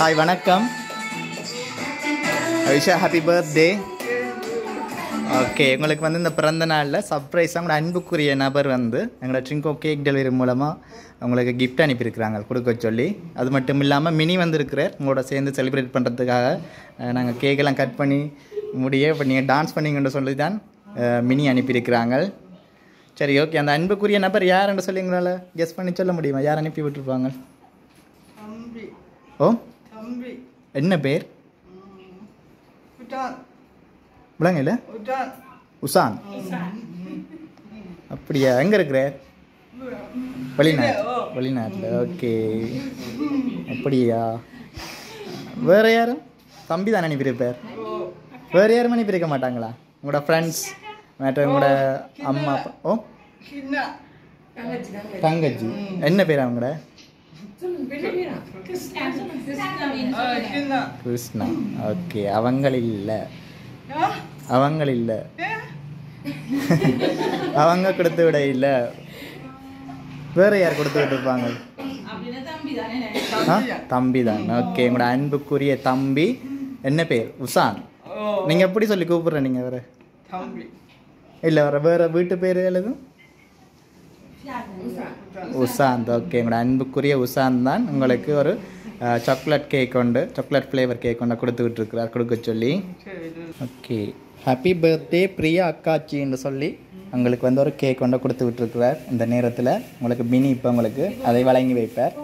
Hi வணக்கம். விஷா happy birthday. Okay, உங்களுக்கு வந்து இந்த பிறந்த நாளில் சர்ப்ரைஸாக உங்களோட அன்புக்குரிய நபர் வந்து எங்களோட ட்ரிங்கோ கேக் டெலிவரி மூலமாக உங்களுக்கு கிஃப்ட் அனுப்பியிருக்கிறாங்க கொடுக்க சொல்லி. அது மட்டும் இல்லாமல் மினி வந்துருக்கிறார் உங்களோட சேர்ந்து செலிப்ரேட் பண்ணுறதுக்காக. நாங்கள் கேக்கெல்லாம் கட் பண்ணி முடிய இப்போ நீங்கள் டான்ஸ் பண்ணிங்கன்னு சொல்லி தான் மினி அனுப்பியிருக்கிறாங்க. சரி, ஓகே. அந்த அன்புக்குரிய நபர் யாருன்னு சொல்லி எங்களால் கெஸ் பண்ணி சொல்ல முடியுமா? யார் அனுப்பி விட்டுருப்பாங்க? ஓ, என்ன பேர்? விளங்க இல்லை? உசான். அப்படியா? எங்கே இருக்கிற? வெளிநாட்டில். ஓகே, அப்படியா? வேறு யாரும்? தம்பி தான் அனுப்பியிருப்பார். வேறு யாரும் அனுப்பியிருக்க மாட்டாங்களா? உங்களோட ஃப்ரெண்ட்ஸ் மேட்ட உங்களோட அம்மா அப்பா? ஓ, தங்கச்சி. என்ன பேர் அவங்களோட? கிருஷ்ணா. ஓகே, அவங்க இல்லை அவங்க கொடுத்து விட இல்லை. வேற யார் கொடுத்து விட்டுருப்பாங்க? தம்பி தான். ஓகே, உங்களோட அன்புக்குரிய தம்பி என்ன பேர்? உசான். நீங்க எப்படி சொல்லி கூப்பிடுற? நீங்க வேற இல்லை, வேற வீட்டு பேர் எழுதும் உசாந்த். ஓகே, உங்களோட அன்புக்குரிய உசாந்த் தான் உங்களுக்கு ஒரு சாக்லேட் கேக் கொண்டு, சாக்லேட் ஃப்ளேவர் கேக் கொண்டு கொடுத்துக்கிட்டு இருக்கிறார் கொடுக்க சொல்லி. ஓகே, ஹாப்பி பர்த்டே பிரியா அக்காச்சின்னு சொல்லி உங்களுக்கு வந்து ஒரு கேக் கொண்டு கொடுத்து விட்டுருக்கிறார். இந்த நேரத்தில் உங்களுக்கு மினி இப்போ உங்களுக்கு அதை வழங்கி வைப்பார்.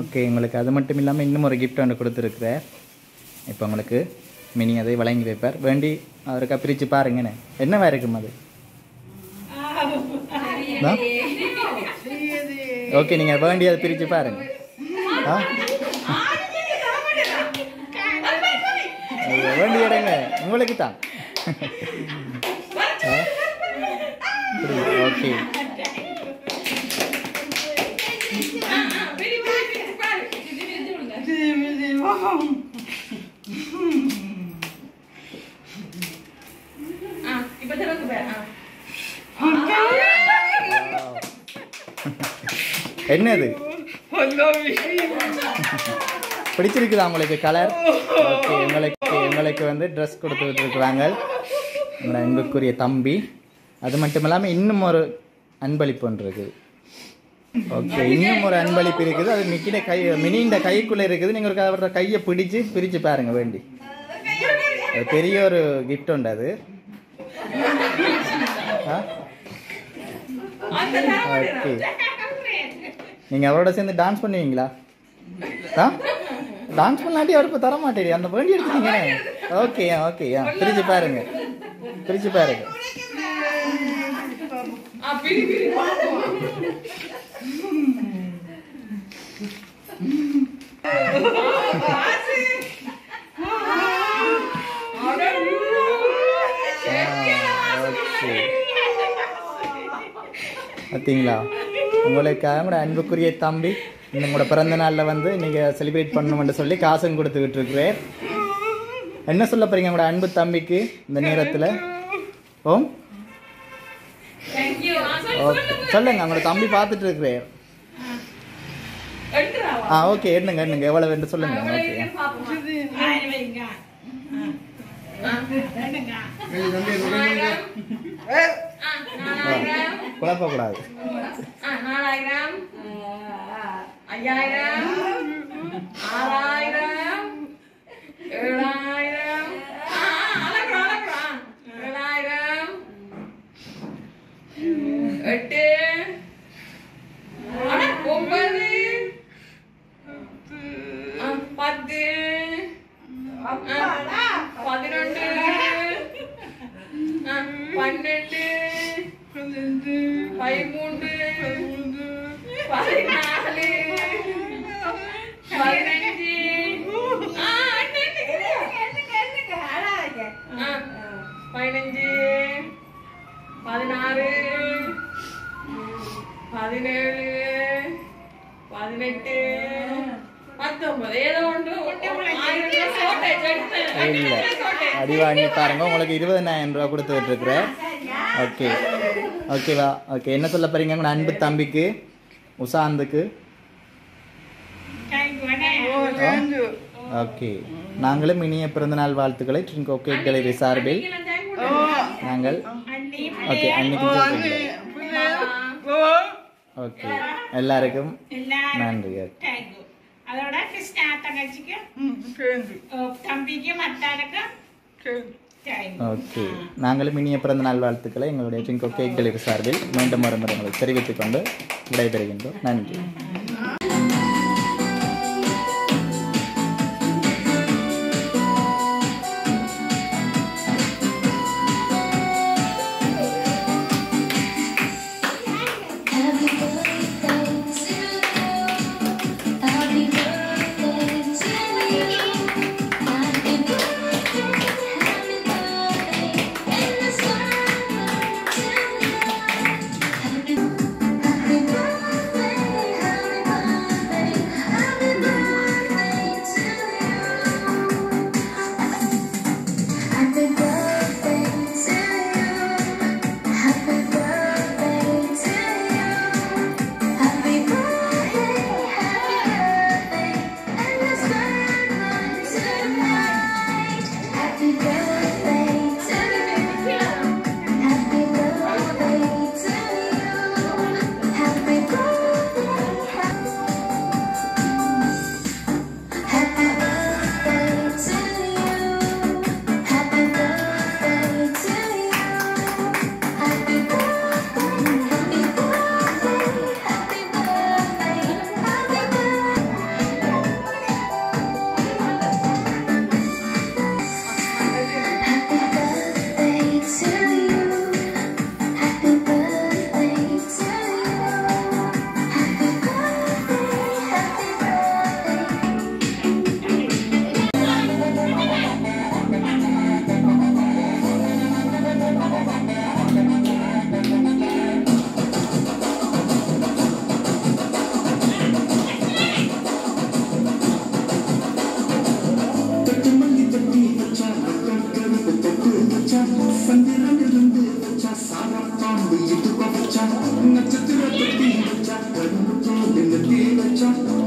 ஓகே, உங்களுக்கு அது மட்டும் இல்லாமல் இன்னும் ஒரு கிஃப்ட் ஒன்று கொடுத்துருக்குறார். இப்போ உங்களுக்கு மினி அதை வழங்கி வைப்பார். வேண்டி அவருக்கா பிரித்து பாருங்கண்ணே. என்னவா இருக்கும் அது? ஓகே, நீங்கள் வேண்டி அதை பிரித்து பாருங்க. வேண்டி இடங்க உங்களுக்கு தான். ஓகே, என்னது பிடிச்சிருக்குதா உங்களுக்கு கலர்? ஓகே, உங்களுக்கு வந்து ட்ரெஸ் கொடுத்து விட்டுருக்குறாங்க உங்களோட அன்புக்குரிய தம்பி. அது மட்டும் இல்லாமல் இன்னும் ஒரு அன்பளிப்பு ஒன்று இருக்குது. ஓகே, இன்னும் ஒரு அன்பளிப்பு இருக்குது. அது மிக்கின மினிஇந்த கைக்குள்ளே இருக்குது. நீங்கள் ஒரு அவரோட கையை பிரித்து பாருங்க வேண்டி. அது பெரிய ஒரு கிஃப்ட் உண்டு அது. ஓகே, நீங்கள் அவரோட சேர்ந்து டான்ஸ் பண்ணுவீங்களா? டான்ஸ் பண்ணாட்டி அவர் இப்போ தர மாட்டேரி அந்த வேண்டி எடுத்துட்டீங்க. ஓகே ஓகே, பிரிச்சு பாருங்க. பார்த்தீங்களா? உங்களுக்காக கூட அன்புக்குரிய தம்பி உங்களோட பிறந்த நாளில் வந்து நீங்கள் செலிப்ரேட் பண்ணணும்னு சொல்லி காசும் கொடுத்துக்கிட்டு இருக்கிறேன். என்ன சொல்ல போறீங்க உங்களோட அன்பு தம்பிக்கு இந்த நேரத்தில்? ஓம், சொல்லுங்க. உங்களோட தம்பி பார்த்துட்டு இருக்கிறேன். ஓகே, எண்ணுங்க எவ்வளவு வேண்டு சொல்லுங்க. குழப்பக்கூடாது. 4000, 5000, 6000, 7000, 7000, 8, 9, 10, 11, 12, 13, 14, 15, 16, 17, 18, 19 ஏதோ ஒன்று இல்லை அடி வாங்கி பாருங்க உங்களுக்கு 20,000 ரூபா கொடுத்து விட்டுருக்குறேன். ஓகே ஓகேவா? ஓகே என்ன சொல்ல போறீங்க உங்களோட அன்பு தம்பிக்கு உசாந்துக்கு? ஓகே நாங்களும் இனிய பிறந்தநாள் வாழ்த்துக்களை ட்ரிங்கோ கேக் டெலிவரி சார்பில் நாங்கள் ஓகே அன்னைக்கு ஓகே எல்லாருக்கும் நன்றி. அதோட கிருஷ்ணா தங்கச்சிக்கு தம்பிக்கு மத்தாருக்கு ஓகே நாங்களும் இனிய பிறந்தநாள் வாழ்த்துக்களை எங்களுடைய ட்ரிங்கோ கேக் டெலிவரி சார்பில் மீண்டும் மறுமுறை உங்களை தெரிவித்துக் கொண்டு விடைபெறுகின்றோம். நன்றி.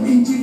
Inci